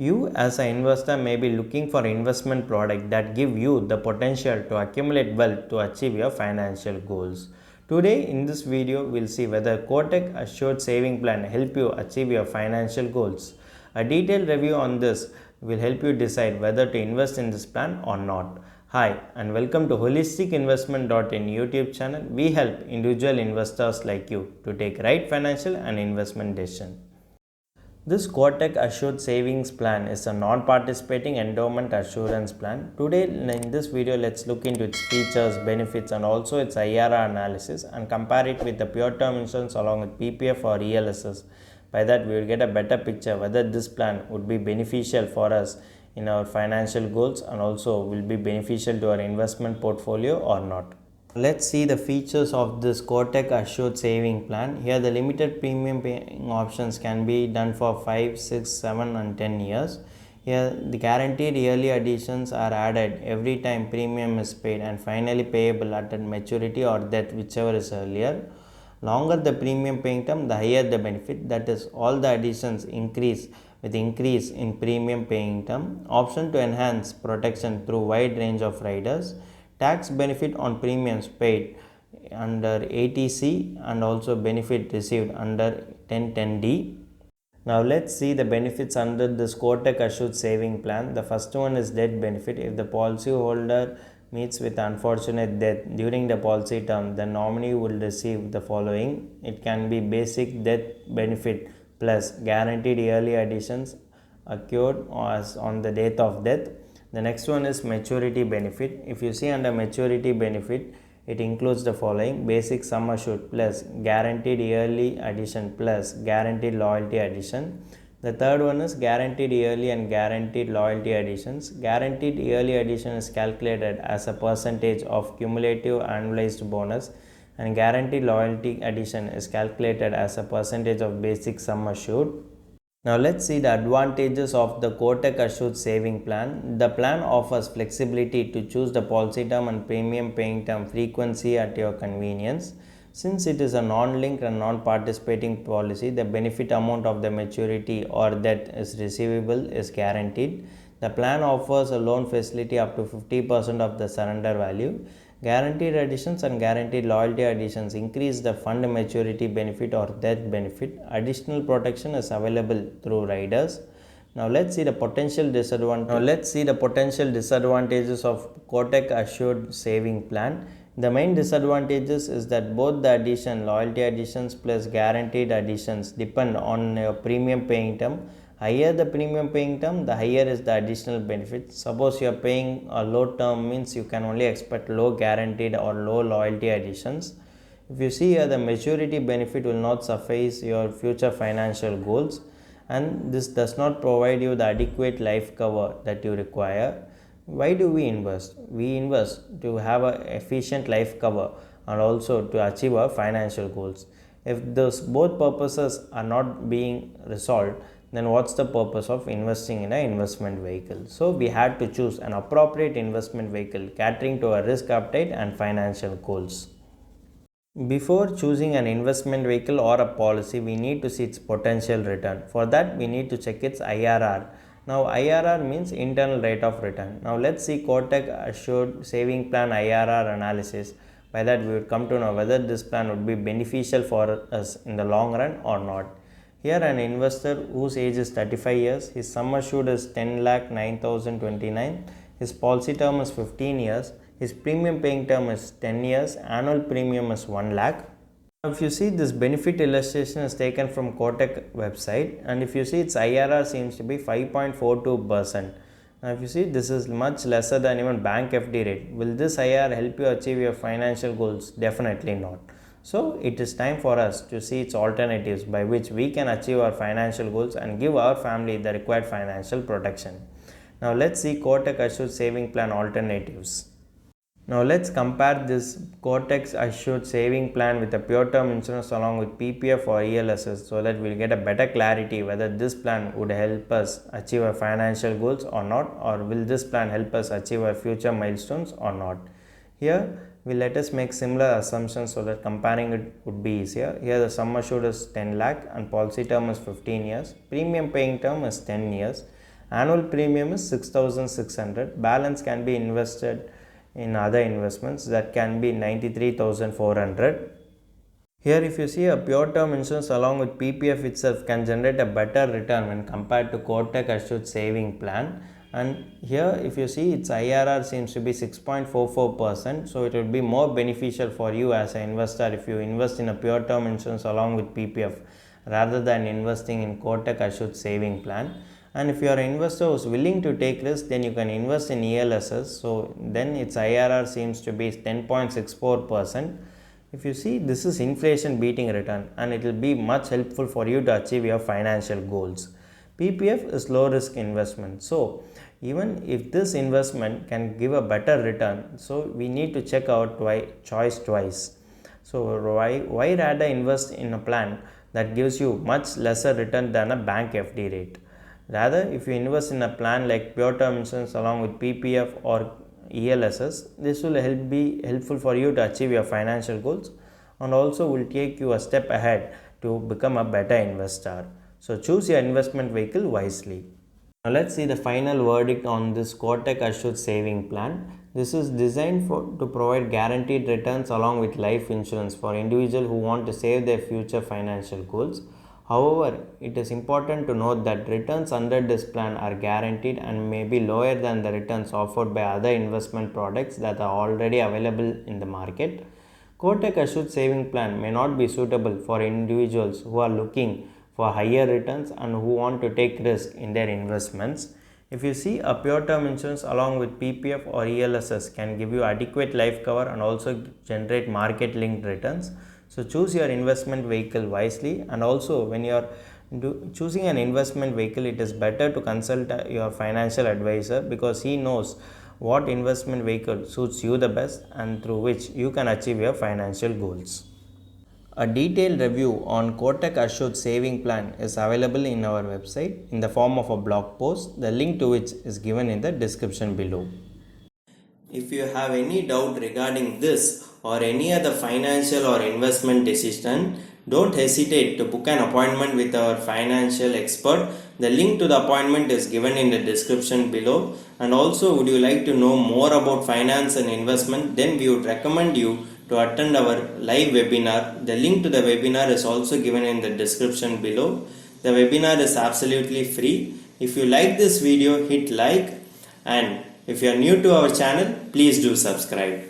You as an investor may be looking for investment product that give you the potential to accumulate wealth to achieve your financial goals. Today in this video we'll see whether Kotak Assured Saving Plan help you achieve your financial goals. A detailed review on this will help you decide whether to invest in this plan or not. Hi and welcome to holisticinvestment.in YouTube channel. We help individual investors like you to take right financial and investment decision. This Kotak Assured Savings Plan is a non-participating endowment assurance plan. Today in this video, let's look into its features, benefits and also its IRR analysis and compare it with the pure term insurance along with PPF or ELSS. By that we will get a better picture whether this plan would be beneficial for us in our financial goals and also will be beneficial to our investment portfolio or not. Let's see the features of this Kotak Assured Saving Plan. Here the limited premium paying options can be done for 5, 6, 7 and 10 years. Here the guaranteed yearly additions are added every time premium is paid and finally payable at maturity or death, whichever is earlier. Longer the premium paying term, the higher the benefit. That is, all the additions increase with increase in premium paying term. Option to enhance protection through wide range of riders. Tax benefit on premiums paid under ATC and also benefit received under 1010D. Now let's see the benefits under this Kotak Assured Saving Plan. The first one is death benefit. If the policyholder meets with unfortunate death during the policy term, the nominee will receive the following. It can be basic death benefit plus guaranteed yearly additions occurred as on the date of death. The next one is maturity benefit. If you see under maturity benefit, it includes the following: basic sum assured plus guaranteed yearly addition plus guaranteed loyalty addition. The third one is guaranteed yearly and guaranteed loyalty additions. Guaranteed yearly addition is calculated as a percentage of cumulative annualized bonus and guaranteed loyalty addition is calculated as a percentage of basic sum assured. Now let's see the advantages of the Kotak Assured Saving Plan. The plan offers flexibility to choose the policy term and premium paying term frequency at your convenience. Since it is a non-linked and non-participating policy, the benefit amount of the maturity or that is receivable is guaranteed. The plan offers a loan facility up to 50% of the surrender value. Guaranteed additions and guaranteed loyalty additions increase the fund maturity benefit or death benefit. Additional protection is available through riders. Now let's see the potential disadvantages of Kotak Assured Saving Plan. The main disadvantages is that both the loyalty additions plus guaranteed additions depend on your premium paying term. Higher the premium paying term, the higher is the additional benefit. Suppose you are paying a low term, means you can only expect low guaranteed or low loyalty additions. If you see here, the maturity benefit will not suffice your future financial goals, and this does not provide you the adequate life cover that you require. Why do we invest? We invest to have an efficient life cover and also to achieve our financial goals. If those both purposes are not being resolved, then what's the purpose of investing in an investment vehicle? So we had to choose an appropriate investment vehicle catering to our risk appetite and financial goals. Before choosing an investment vehicle or a policy, we need to see its potential return. For that, we need to check its IRR. Now IRR means internal rate of return. Now let's see Kotak Assured Saving Plan IRR analysis. By that, we would come to know whether this plan would be beneficial for us in the long run or not. Here an investor whose age is 35 years, his sum assured is 10,09,029, his policy term is 15 years, his premium paying term is 10 years, annual premium is 1 lakh. Now if you see, this benefit illustration is taken from Kotak website, and if you see, its IRR seems to be 5.42%. Now if you see, this is much lesser than even bank FD rate. Will this IRR help you achieve your financial goals? Definitely not. So it is time for us to see its alternatives by which we can achieve our financial goals and give our family the required financial protection. Now let's see Kotak Assured Saving Plan alternatives. Now let's compare this Kotak Assured Saving Plan with a pure term insurance along with PPF or ELSS so that we'll get a better clarity whether this plan would help us achieve our financial goals or not, or will this plan help us achieve our future milestones or not. Here let us make similar assumptions so that comparing it would be easier. Here the sum assured is 10 lakh and policy term is 15 years. Premium paying term is 10 years. Annual premium is 6,600. Balance can be invested in other investments, that can be 93,400. Here if you see, a pure term insurance along with PPF itself can generate a better return when compared to Kotak Assured Saving Plan. And here if you see, its IRR seems to be 6.44%, so it will be more beneficial for you as an investor if you invest in a pure term insurance along with PPF rather than investing in Kotak Assured Saving Plan. And if you are an investor who is willing to take risk, then you can invest in ELSS, so then its IRR seems to be 10.64%. If you see, this is inflation beating return and it will be much helpful for you to achieve your financial goals. PPF is low risk investment, so even if this investment can give a better return, so we need to check our choice twice. So why rather invest in a plan that gives you much lesser return than a bank FD rate? Rather, if you invest in a plan like pure term insurance along with PPF or ELSS, this will be helpful for you to achieve your financial goals and also will take you a step ahead to become a better investor. So choose your investment vehicle wisely. Now let's see the final verdict on this Kotak Assured Saving Plan. This is designed to provide guaranteed returns along with life insurance for individuals who want to save their future financial goals. However, it is important to note that returns under this plan are guaranteed and may be lower than the returns offered by other investment products that are already available in the market. Kotak Assured Saving Plan may not be suitable for individuals who are looking for higher returns and who want to take risk in their investments. If you see, a pure term insurance along with PPF or ELSS can give you adequate life cover and also generate market linked returns. So choose your investment vehicle wisely, and also when you are choosing an investment vehicle, it is better to consult your financial advisor because he knows what investment vehicle suits you the best and through which you can achieve your financial goals. A detailed review on Kotak Assured Saving Plan is available in our website in the form of a blog post, the link to which is given in the description below. If you have any doubt regarding this or any other financial or investment decision, don't hesitate to book an appointment with our financial expert. The link to the appointment is given in the description below. And also, would you like to know more about finance and investment? Then we would recommend you to attend our live webinar. The link to the webinar is also given in the description below. The webinar is absolutely free. If you like this video, hit like, and if you are new to our channel, please do subscribe.